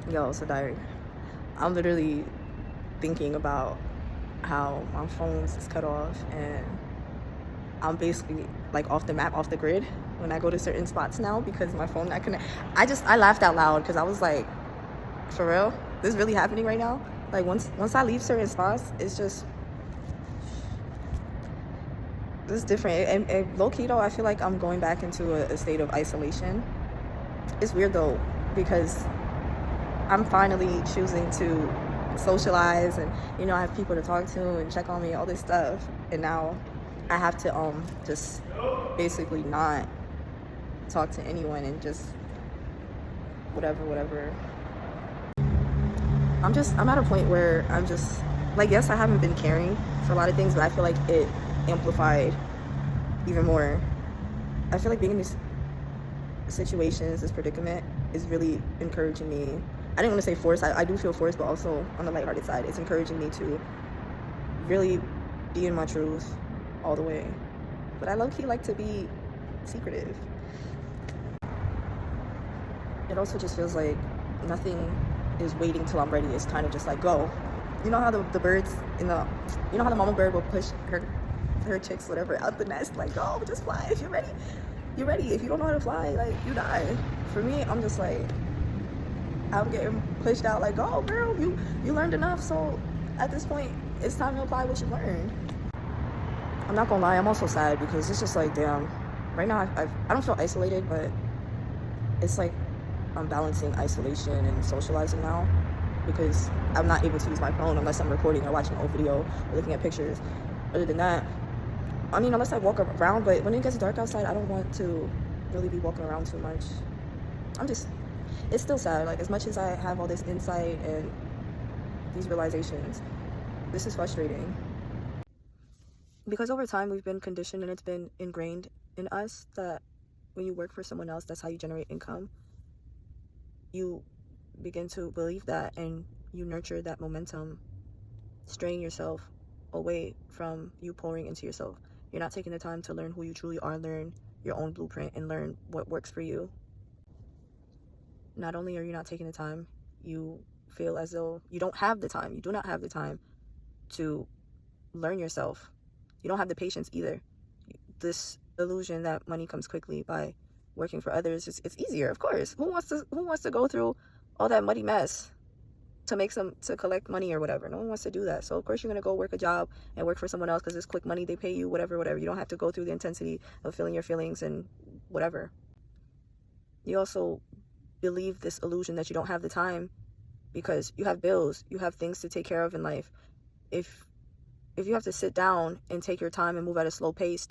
Yo, so diary. I'm literally thinking about how my phone's is cut off and I'm basically like off the map, off the grid when I go to certain spots now because my phone not connect. I laughed out loud because I was like, for real? This is really happening right now? Like once I leave certain spots, it's just it's different. And low key though, I feel like I'm going back into a state of isolation. It's weird though because I'm finally choosing to socialize and I have people to talk to and check on me, all this stuff. And now I have to just basically not talk to anyone and just whatever. I'm at a point where I'm just like, yes, I haven't been caring for a lot of things, but I feel like it amplified even more. I feel like being in these situations, this predicament is really encouraging me. I didn't want to say forced. I do feel forced, but also on the lighthearted side, it's encouraging me to really be in my truth all the way. But I low-key like to be secretive. It also just feels like nothing is waiting till I'm ready. It's kind of just like, go. You know how the birds you know how the mama bird will push her chicks, whatever, out the nest, like, go, just fly. If you're ready, you're ready. If you don't know how to fly, like, you die. For me, I'm just like, I'm getting pushed out like, oh girl, you learned enough, so at this point it's time to apply what you learned. I'm not gonna lie, I'm also sad because it's just like, damn, right now I don't feel isolated, but it's like I'm balancing isolation and socializing now because I'm not able to use my phone unless I'm recording or watching an old video or looking at pictures. Other than that, I mean, unless I walk around, but when it gets dark outside, I don't want to really be walking around too much. It's still sad. Like, as much as I have all this insight and these realizations, this is frustrating. Because over time, we've been conditioned and it's been ingrained in us that when you work for someone else, that's how you generate income. You begin to believe that and you nurture that momentum, straying yourself away from you pouring into yourself. You're not taking the time to learn who you truly are, learn your own blueprint, and learn what works for you. Not only are you not taking the time, you feel as though you don't have the time. You do not have the time to learn yourself. You don't have the patience either. This illusion that money comes quickly by working for others, it's easier, of course. Who wants to go through all that muddy mess to collect money or whatever? No one wants to do that. So of course you're gonna go work a job and work for someone else because it's quick money, they pay you, whatever. You don't have to go through the intensity of feeling your feelings and whatever. You also believe this illusion that you don't have the time because you have bills, you have things to take care of in life. If you have to sit down and take your time and move at a slow pace,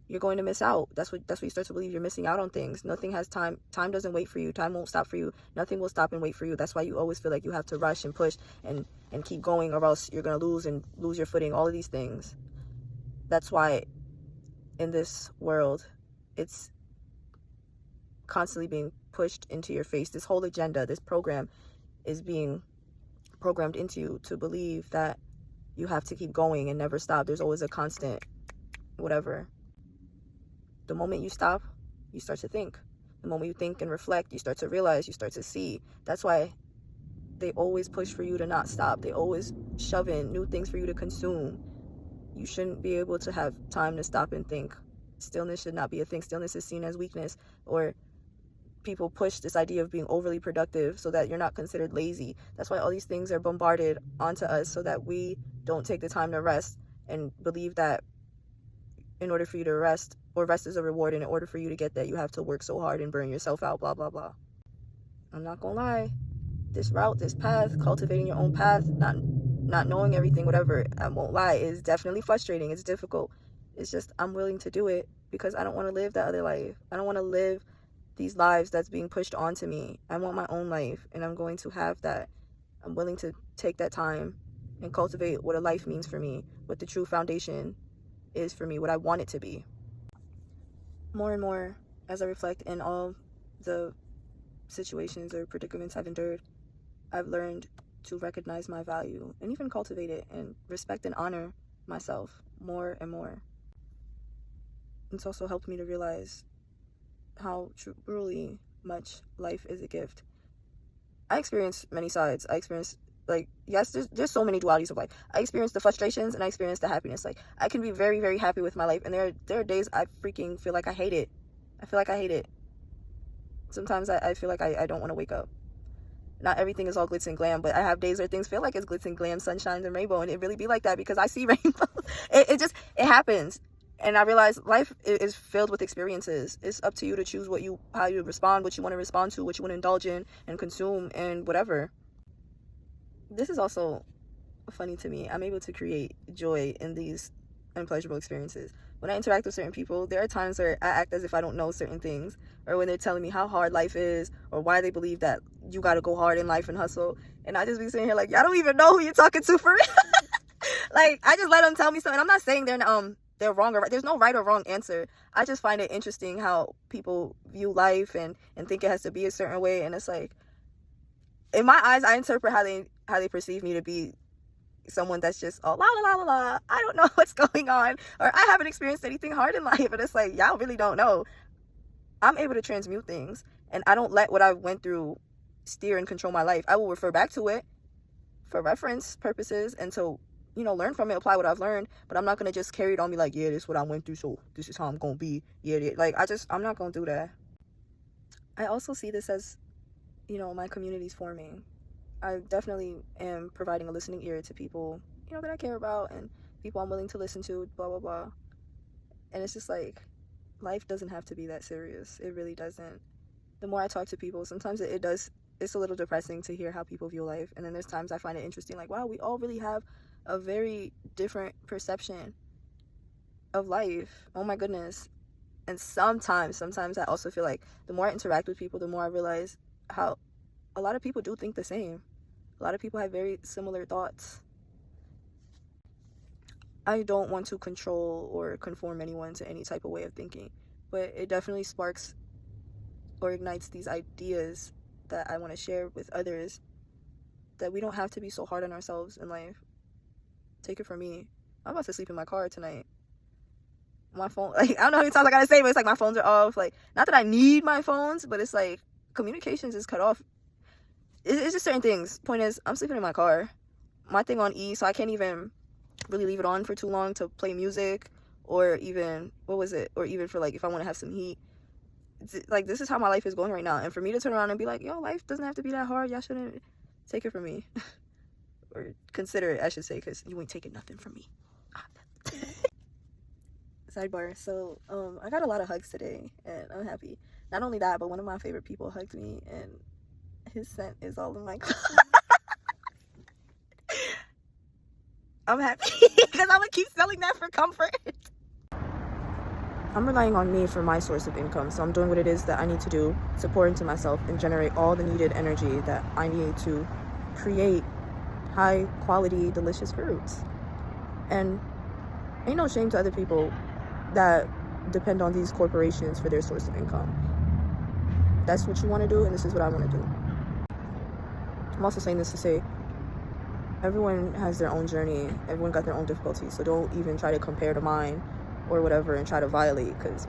you're going to miss out. That's what you start to believe. You're missing out on things. Nothing has time. Time doesn't wait for you. Time won't stop for you. Nothing will stop and wait for you. That's why you always feel like you have to rush and push and keep going, or else you're going to lose your footing. All of these things. That's why in this world, it's constantly being pushed into your face. This whole agenda, this program is being programmed into you to believe that you have to keep going and never stop. There's always a constant whatever. The moment you stop, you start to think. The moment you think and reflect, you start to realize, you start to see. That's why they always push for you to not stop. They always shove in new things for you to consume. You shouldn't be able to have time to stop and think. Stillness should not be a thing. Stillness is seen as weakness, or people push this idea of being overly productive so that you're not considered lazy. That's why all these things are bombarded onto us so that we don't take the time to rest and believe that in order for you to rest, or rest is a reward, and in order for you to get that, you have to work so hard and burn yourself out, blah, blah, blah. I'm not gonna lie. This route, this path, cultivating your own path, not knowing everything, whatever, I won't lie, is definitely frustrating. It's difficult. It's just I'm willing to do it because I don't want to live that other life. I don't want to live these lives that's being pushed onto me. I want my own life, and I'm going to have that. I'm willing to take that time and cultivate what a life means for me, what the true foundation is for me, what I want it to be. More and more, as I reflect in all the situations or predicaments I've endured, I've learned to recognize my value and even cultivate it and respect and honor myself more and more. It's also helped me to realize how truly much life is a gift. I experience many sides. I experience, like, yes, there's so many dualities of life. I experience the frustrations and I experience the happiness. Like, I can be very, very happy with my life, and there are days I freaking feel like I hate it. I feel like I hate it. Sometimes I feel like I don't want to wake up. Not everything is all glitz and glam, but I have days where things feel like it's glitz and glam, sunshine and rainbow, and it really be like that because I see rainbows. It happens. And I realize life is filled with experiences. It's up to you to choose how you respond, what you want to respond to, what you want to indulge in and consume, and whatever. This is also funny to me. I'm able to create joy in these unpleasurable experiences. When I interact with certain people, there are times where I act as if I don't know certain things, or when they're telling me how hard life is, or why they believe that you got to go hard in life and hustle, and I just be sitting here like, y'all don't even know who you're talking to for real. Like, I just let them tell me something. I'm not saying they're wrong or right. There's no right or wrong answer. I just find it interesting how people view life and think it has to be a certain way, and it's like, in my eyes, I interpret how they perceive me to be someone that's just, oh, la la la la la, I don't know what's going on, or I haven't experienced anything hard in life. And it's like, y'all really don't know. I'm able to transmute things, and I don't let what I went through steer and control my life. I will refer back to it for reference purposes and to, learn from it, apply what I've learned, but I'm not going to just carry it on me like, yeah, this is what I went through, so this is how I'm going to be. Yeah, like, I'm not going to do that. I also see this as, my community's forming. I definitely am providing a listening ear to people, that I care about, and people I'm willing to listen to, blah, blah, blah. And it's just like, life doesn't have to be that serious. It really doesn't. The more I talk to people, sometimes it's a little depressing to hear how people view life. And then there's times I find it interesting, like, wow, we all really have a very different perception of life. Oh my goodness. And sometimes I also feel like the more I interact with people, the more I realize how a lot of people do think the same. A lot of people have very similar thoughts. I don't want to control or conform anyone to any type of way of thinking, but it definitely sparks or ignites these ideas that I want to share with others, that we don't have to be so hard on ourselves in life. Take it from me. I'm about to sleep in my car tonight. My phone, like, I don't know how many times I gotta say, but it's like my phones are off. Like, not that I need my phones, but it's like communications is cut off. It's just certain things. Point is, I'm sleeping in my car. My thing on E, so I can't even really leave it on for too long to play music, or even, or even for, like, if I want to have some heat. Like, this is how my life is going right now. And for me to turn around and be like, yo, life doesn't have to be that hard. Y'all shouldn't take it from me. Or consider it, I should say, because you ain't taking nothing from me. Sidebar. So, I got a lot of hugs today, and I'm happy. Not only that, but one of my favorite people hugged me, and his scent is all in my clothes. I'm happy because I'm gonna keep selling that for comfort. I'm relying on me for my source of income, so I'm doing what it is that I need to do to pour into myself and generate all the needed energy that I need to create high quality, delicious foods. And ain't no shame to other people that depend on these corporations for their source of income. That's what you want to do, and this is what I want to do. I'm also saying this to say, everyone has their own journey. Everyone got their own difficulties. So don't even try to compare to mine or whatever and try to violate, because,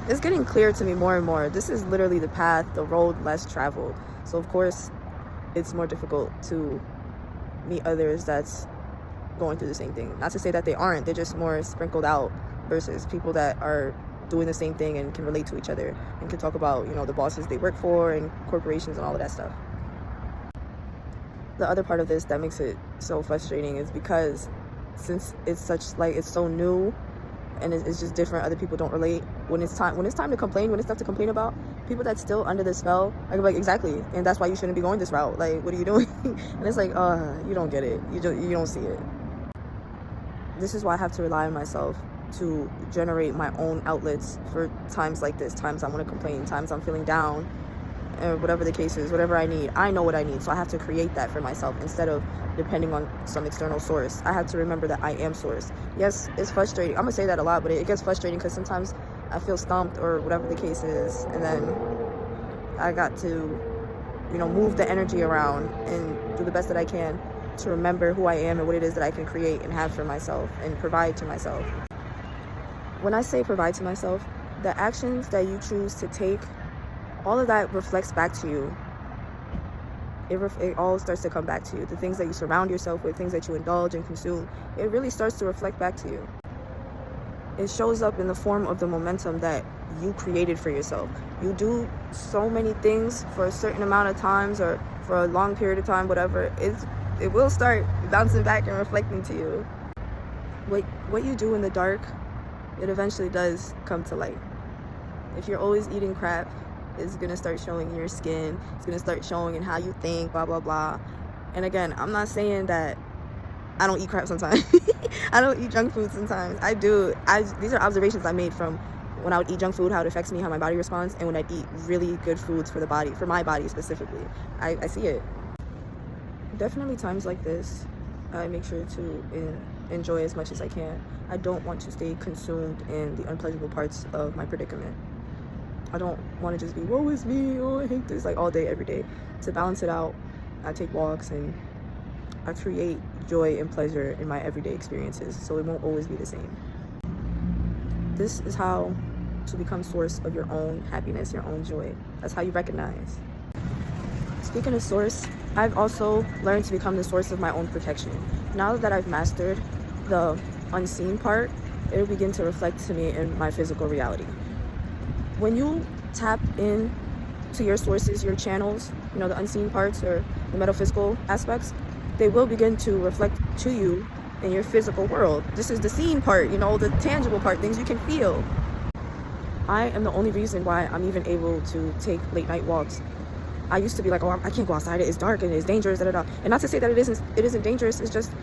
it's getting clear to me more and more. This is literally the path, the road less traveled. So, of course, it's more difficult to meet others that's going through the same thing. Not to say that they aren't. They're just more sprinkled out versus people that are doing the same thing and can relate to each other and can talk about, the bosses they work for and corporations and all of that stuff. The other part of this that makes it so frustrating is because since it's so new and it's just different, other people don't relate. When it's time to complain, when it's stuff to complain about, people that's still under the spell are like, exactly, and that's why you shouldn't be going this route. Like, what are you doing? And it's like, you don't get it. You don't see it. This is why I have to rely on myself to generate my own outlets for times like this, times I want to complain, times I'm feeling down, or whatever the case is, whatever I need. I know what I need, so I have to create that for myself instead of depending on some external source. I have to remember that I am source. Yes, it's frustrating. I'm gonna say that a lot, but it gets frustrating because sometimes I feel stumped or whatever the case is, and then I got to, move the energy around and do the best that I can to remember who I am and what it is that I can create and have for myself and provide to myself. When I say provide to myself, the actions that you choose to take all of that reflects back to you. It all starts to come back to you. The things that you surround yourself with, things that you indulge and consume, it really starts to reflect back to you. It shows up in the form of the momentum that you created for yourself. You do so many things for a certain amount of times or for a long period of time, whatever, it will start bouncing back and reflecting to you. What you do in the dark, it eventually does come to light. If you're always eating crap, it's gonna start showing in your skin. It's gonna start showing in how you think, blah, blah, blah. And again, I'm not saying that I don't eat crap sometimes. I don't eat junk food sometimes. I do. These are observations I made from when I would eat junk food, how it affects me, how my body responds, and when I eat really good foods for the body, for my body specifically. I see it. Definitely times like this, I make sure to enjoy as much as I can. I don't want to stay consumed in the unpleasurable parts of my predicament. I don't want to just be, woe is me, oh I hate this, like all day, every day. To balance it out, I take walks and I create joy and pleasure in my everyday experiences, so it won't always be the same. This is how to become source of your own happiness, your own joy. That's how you recognize. Speaking of source, I've also learned to become the source of my own protection. Now that I've mastered the unseen part, it will begin to reflect to me in my physical reality. When you tap in to your sources, your channels, the unseen parts or the metaphysical aspects, they will begin to reflect to you in your physical world. This is the seen part, the tangible part, things you can feel. I am the only reason why I'm even able to take late night walks. I used to be like, oh, I can't go outside, it's dark and it's dangerous, da, da, da. And not to say that it isn't dangerous, it's just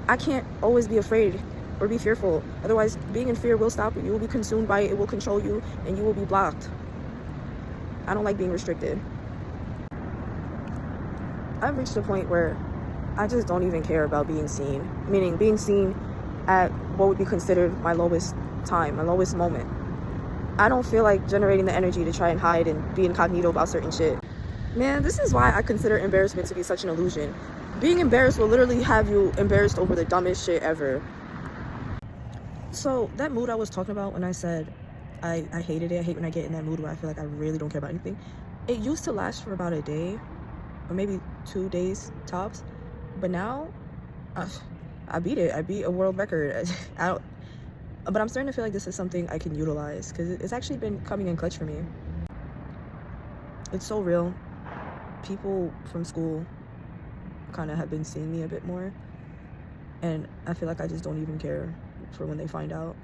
I can't always be afraid or be fearful. Otherwise, being in fear will stop you. You will be consumed by it. It will control you and you will be blocked. I don't like being restricted. I've reached a point where I just don't even care about being seen. Meaning being seen at what would be considered my lowest time, my lowest moment. I don't feel like generating the energy to try and hide and be incognito about certain shit. Man, this is why I consider embarrassment to be such an illusion. Being embarrassed will literally have you embarrassed over the dumbest shit ever. So that mood I was talking about when I said I hated it. I hate when I get in that mood where I feel like I really don't care about anything. It used to last for about a day or maybe 2 days tops. But now, I beat it. I beat a world record. But I'm starting to feel like this is something I can utilize because it's actually been coming in clutch for me. It's so real. People from school kind of have been seeing me a bit more. And I feel like I just don't even care for when they find out.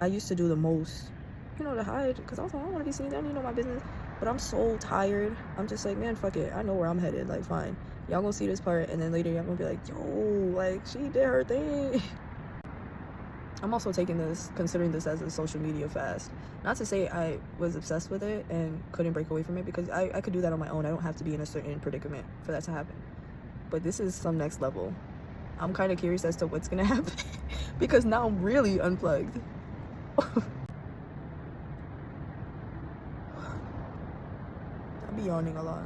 I used to do the most, to hide, because I was like, I don't want to be seen, they don't even know my business. But I'm so tired. I'm just like, man, fuck it. I know where I'm headed. Like, fine. Y'all gonna see this part, and then later y'all gonna be like, yo, like, she did her thing. I'm also considering this as a social media fast. Not to say I was obsessed with it and couldn't break away from it, because I could do that on my own. I don't have to be in a certain predicament for that to happen. But this is some next level. I'm kind of curious as to what's gonna happen because now I'm really unplugged. I'll be yawning a lot.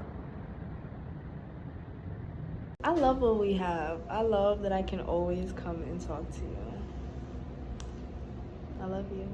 I love what we have. I love that I can always come and talk to you. I love you.